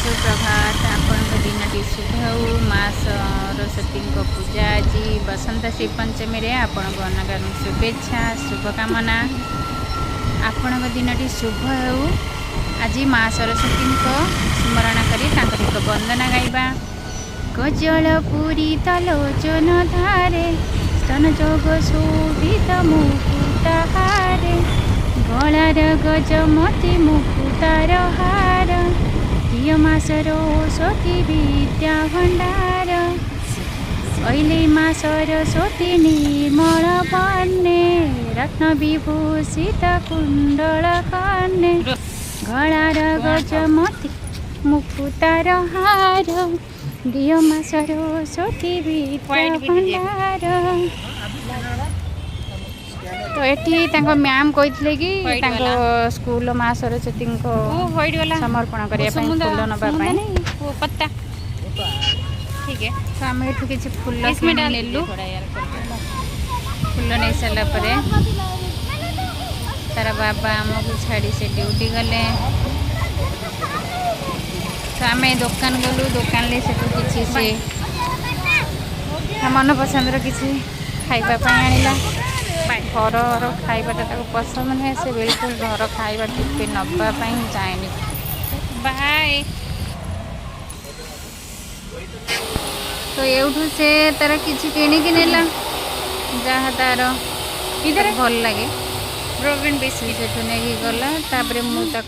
सुप्रभात आपण दिनटी शुभ हो माँ सरस्वती पूजा आज बसंत श्री पंचमी रे आपण अनगानु शुभेच्छा शुभकामना आपण दिनटी शुभ हो। आज माँ सरस्वती स्मरण कर वंदना गाइबा। गजल पूरी तलोचन धारे स्तन जोग शोभित मुकुताहारे गलार गजमती मुकुतार हार प्रिय माँ सरस्वती विद्या भंडार अहिले माँ सरस्वती निर्मल बन्ने रत्न विभूषित कुण्डल कन्ने गलार गजमती मुकुतार हार प्रिय माँ सरस्वती विद्या भंडार। तो ये मैम कही कि स्कूल माँ सरस्वती समर्पण करने फूल नापी पत्ता ठीक है। तो आम ये किसी फूल नेलु फूल नहीं सारा तार बाबा आमको छाड़ी से ड्यूटी गले। तो आम दुकान गलु दुकान से किसी से मन पसंद किसी खाइबा आनिला घर खाइबाटा पसंद नुहे से बिल्कुल घर खाइबा टिपे नवाई जाएनि बाय। तो ये से तार किसी किणिकी नेला जहाँ तार इधर भल लगे ब्रोवेन बेसी से नहीं गला तापर मुझे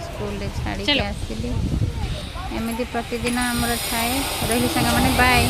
स्कूल छाड़ी आसली एमती प्रतिदिन आमर थाए रही सांग मैंने बाय।